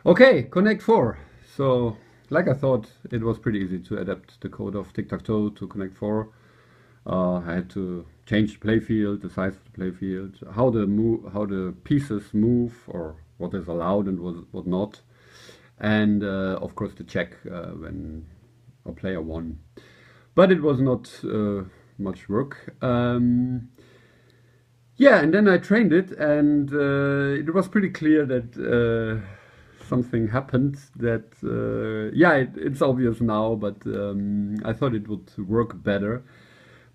Okay, Connect 4. So, like I thought, it was pretty easy to adapt the code of Tic Tac Toe to Connect 4. I had to change the playfield, the size of the playfield, how the pieces move, or what is allowed and what not, and of course to check when a player won. But it was not much work. Yeah, and then I trained it, and it was pretty clear that something happened. That yeah, it's obvious now, but I thought it would work better.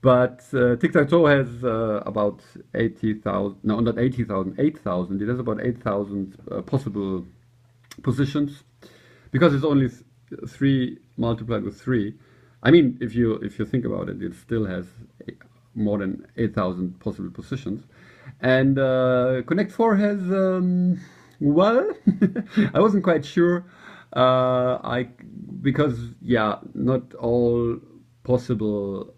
But Tic Tac Toe has about 80,000, no, not 80,000, 8,000. It has about 8,000 possible positions because it's only three multiplied with three. I mean, if you think about it, it still has more than 8,000 possible positions. And Connect 4 has, well, I wasn't quite sure. I because yeah, not all possible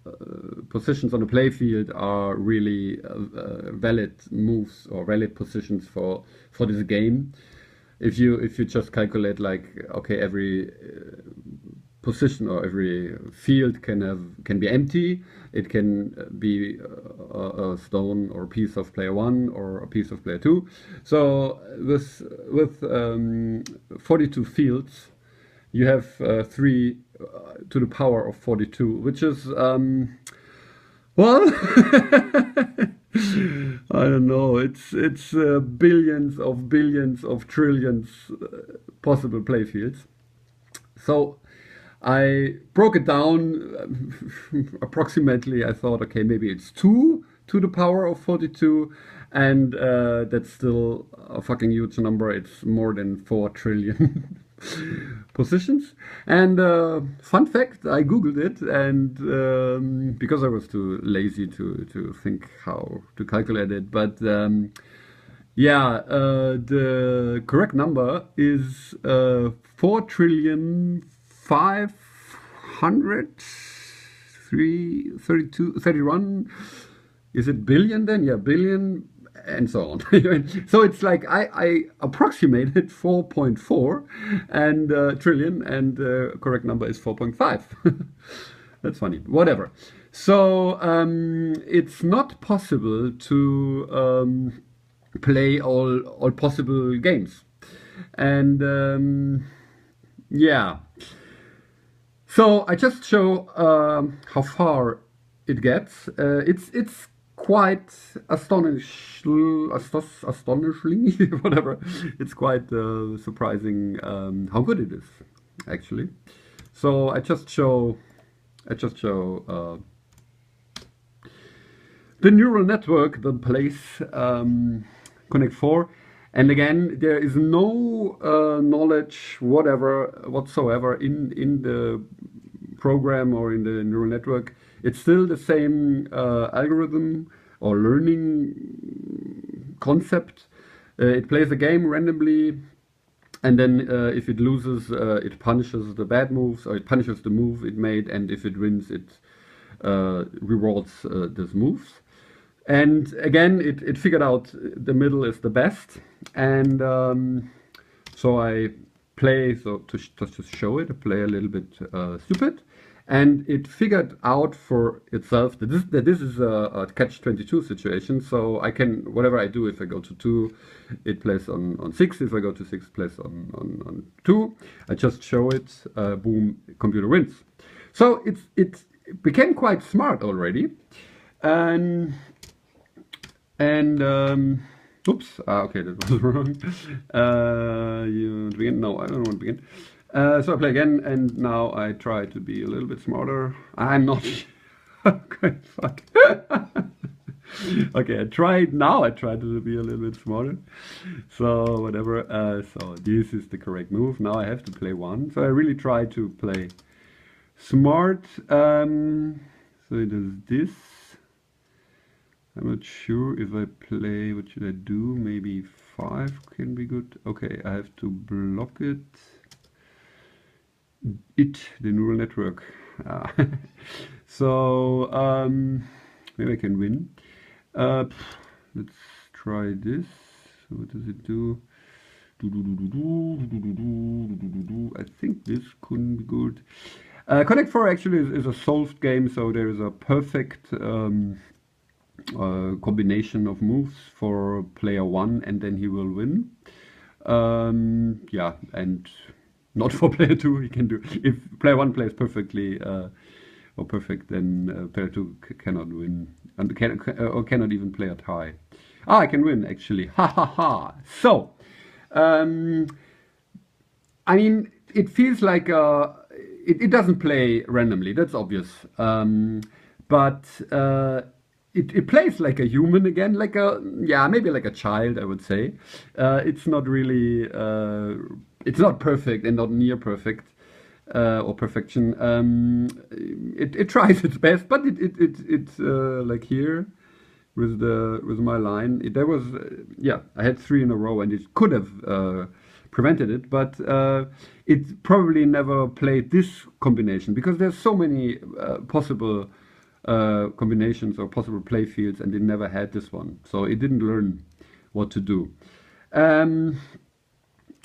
positions on the playfield are really valid moves or valid positions for this game. If you just calculate like okay, every position or every field can be empty. It can be a stone or a piece of player one or a piece of player two. So with 42 fields, you have three to the power of 42, which is well, I don't know. It's billions of trillions possible playfields. So I broke it down approximately. I thought, okay, maybe it's 2 to the power of 42, and that's still a fucking huge number. It's more than 4 trillion positions. And fun fact, I googled it, and because I was too lazy to think how to calculate it, but yeah, the correct number is 4,500,332,31. Is it billion then? Yeah, billion and so on. So it's like I approximated 4.4 and trillion, and the correct number is 4.5. That's funny. Whatever. So it's not possible to play all possible games, and yeah. So I just show how far it gets. It's quite astonishingly, whatever. It's quite surprising how good it is, actually. So I just show the neural network that plays Connect 4. And again, there is no knowledge whatsoever in the program or in the neural network. It's still the same algorithm or learning concept. It plays a game randomly, and then if it loses, it punishes the bad moves, or it punishes the move it made, and if it wins, it rewards these moves. And again, it figured out the middle is the best, and so I play. So just to show it, I play a little bit stupid, and it figured out for itself that this is a catch-22 situation. So I can, whatever I do, if I go to 2, it plays on 6. If I go to 6, it plays on 2. I just show it, boom, computer wins. So it became quite smart already, and oops, okay, that was wrong. You want to begin? No, I don't want to begin. So I play again, and now I try to be a little bit smarter. I'm not. Okay, fuck. Okay, I tried. Now I try to be a little bit smarter. So whatever. So this is the correct move. Now I have to play one. So I really try to play smart. So it does this. I'm not sure if I play, what should I do? Maybe 5 can be good. Okay, I have to block it. The neural network. So maybe I can win. Let's try this. So what does it do? I think this couldn't be good. Connect 4 actually is a solved game, so there is a perfect combination of moves for player 1, and then he will win. Yeah, and not for player 2. He can do if player 1 plays perfectly or perfect, then player 2 cannot win and or cannot even play a tie. Ah, I can win actually. Ha ha ha. So, I mean, it feels like it doesn't play randomly. That's obvious. But it plays like a human again, like a maybe like a child, I would say. It's not really it's not perfect and not near perfect or perfection. It tries its best, but it like here with my line. There was I had 3 in a row, and it could have prevented it, but it probably never played this combination because there's so many possible combinations or possible play fields, and it never had this one, so it didn't learn what to do.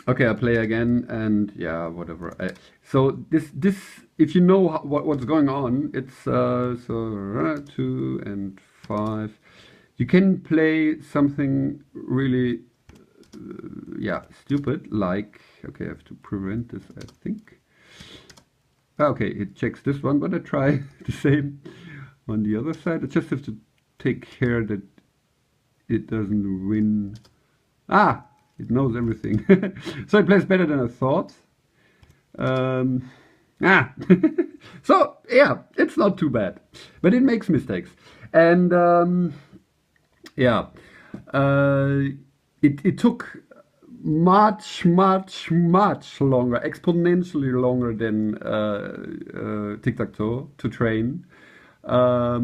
Okay, I play again, and yeah, whatever. So this, if you know what's going on, it's so 2 and 5. You can play something really, stupid, like, okay, I have to prevent this, I think. Okay, it checks this one, but I try the same on the other side. I just have to take care that it doesn't win. Ah, it knows everything. So it plays better than I thought. So yeah, it's not too bad, but it makes mistakes. And it took much longer, exponentially longer than Tic Tac Toe to train. I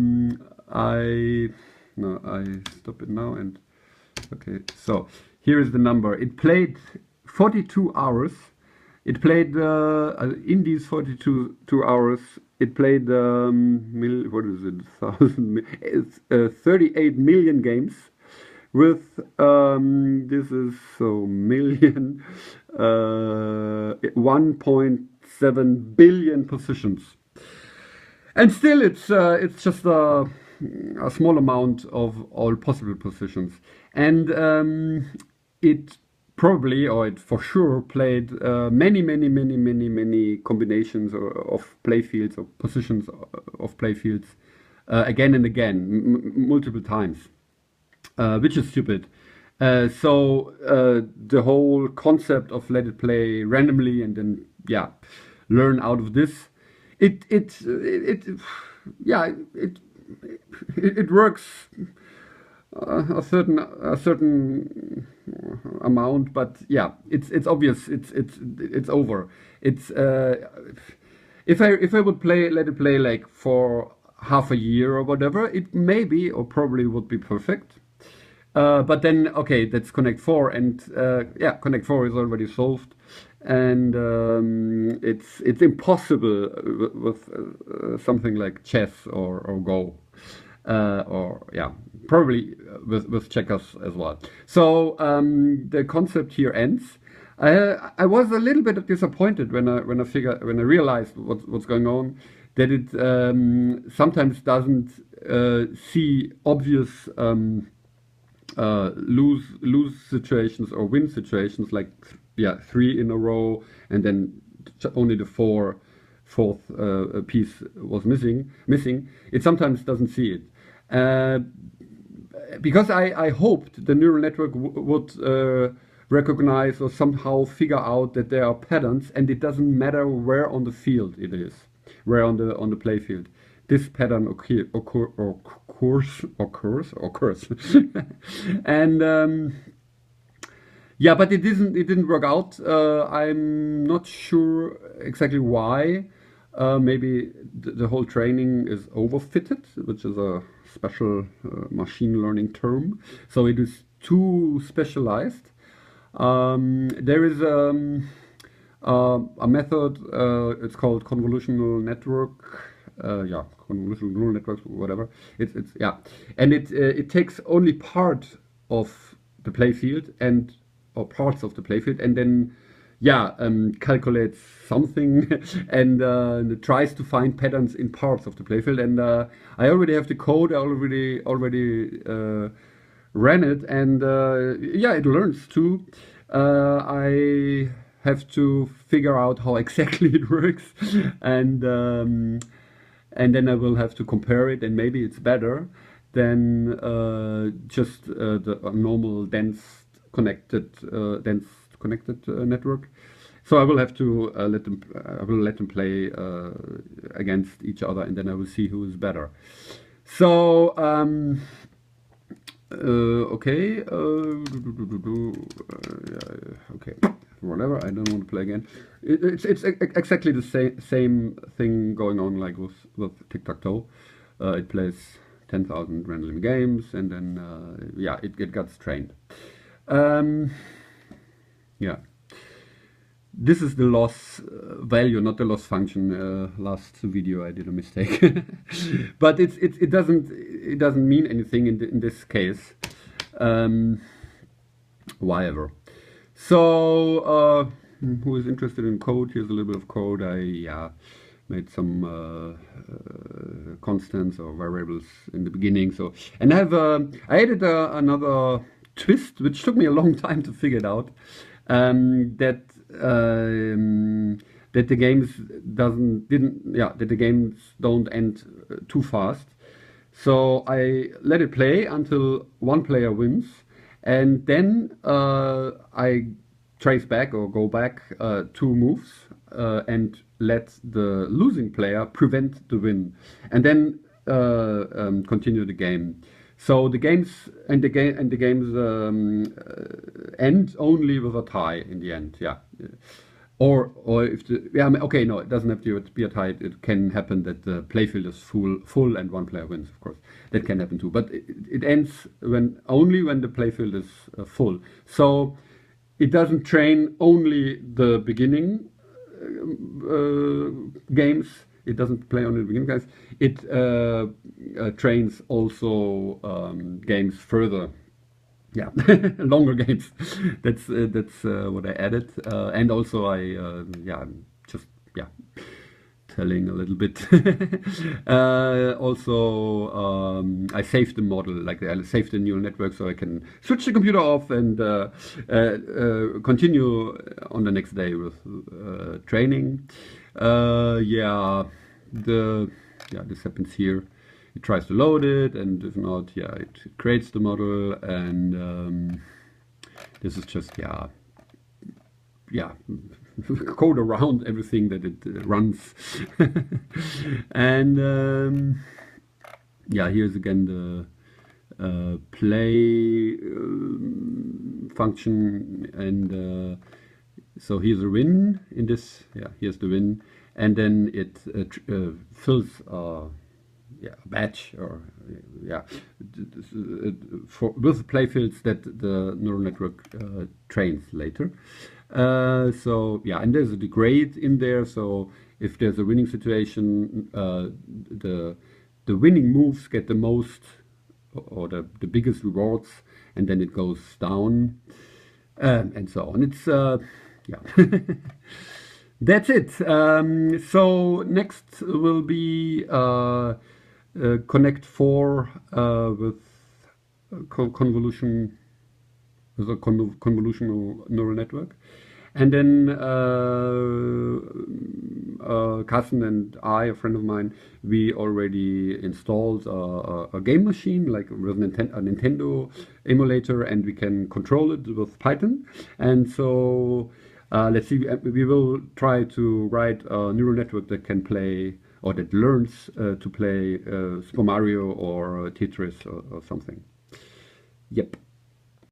stop it now, and okay, so here is the number. It played 42 hours. It played in these 42 hours. It played what is it? 38 million games with this is so million 1.7 billion positions. And still, it's just a small amount of all possible positions, and it probably, or it for sure, played many combinations of play fields or positions of play fields again and again, multiple times, which is stupid. So the whole concept of let it play randomly and then learn out of this. It works a certain amount, but yeah, it's obvious. It's over. It's if I would let it play like for half a year or whatever, it maybe or probably would be perfect. But then okay, that's Connect 4, and Connect 4 is already solved. And it's impossible with something like chess or Go, or probably with checkers as well. So the concept here ends. I was a little bit disappointed when I realized what's going on, that it sometimes doesn't see obvious lose situations or win situations, like 3 in a row, and then only the fourth piece was missing. It sometimes doesn't see it, because I hoped the neural network would recognize or somehow figure out that there are patterns, and it doesn't matter where on the field it is, where on the play field this pattern occurs. And but it didn't work out. I'm not sure exactly why. Maybe the whole training is overfitted, which is a special machine learning term. So it is too specialized. There is a method. It's called convolutional network. Convolutional neural networks, whatever. And it takes only part of the play field and or parts of the playfield, and then yeah, calculates something and tries to find patterns in parts of the playfield. And I already have the code. I already ran it, and yeah, it learns too. I have to figure out how exactly it works, and then I will have to compare it, and maybe it's better than just the normal dense connected network. So I will have to I will let them play against each other, and then I will see who is better. So okay, okay, whatever. I don't want to play again. It's exactly the same thing going on like with Tic Tac Toe. It plays 10,000 random games, and then yeah, it gets trained. Yeah, this is the loss value, not the loss function. Last video I did a mistake, but it doesn't mean anything in this case. Whatever. So who is interested in code? Here's a little bit of code. I made some constants or variables in the beginning. So, and I added another twist, which took me a long time to figure it out. That the games that the games don't end too fast. So I let it play until one player wins, and then I trace back or go back 2 moves and let the losing player prevent the win, and then continue the game. So the games end only with a tie in the end. Yeah, or if okay, no, it doesn't have to be a tie. It can happen that the playfield is full and one player wins. Of course, that can happen too. But it ends only when the playfield is full. So it doesn't train only the beginning games. It doesn't play only the beginning games. It trains also games further. Yeah, longer games. That's what I added, and also I just telling a little bit. Also, I saved the model, like I saved the neural network, so I can switch the computer off and continue on the next day with training. This happens here. It tries to load it, and if not, yeah, it creates the model, and this is just code around everything that it runs. And here's again the play function, and so here's a win in this. Yeah, here's the win, and then it fills a batch, or with playfields that the neural network trains later. So yeah, and there's a degrade in there. So if there's a winning situation, the winning moves get the most or the biggest rewards, and then it goes down, and so on. It's that's it. So next will be Connect 4 with convolution, with a convolutional neural network. And then Carsten and I, a friend of mine, we already installed a game machine, like with a Nintendo emulator, and we can control it with Python. And so let's see, we will try to write a neural network that can play, or that learns to play Super Mario or Tetris or something. Yep.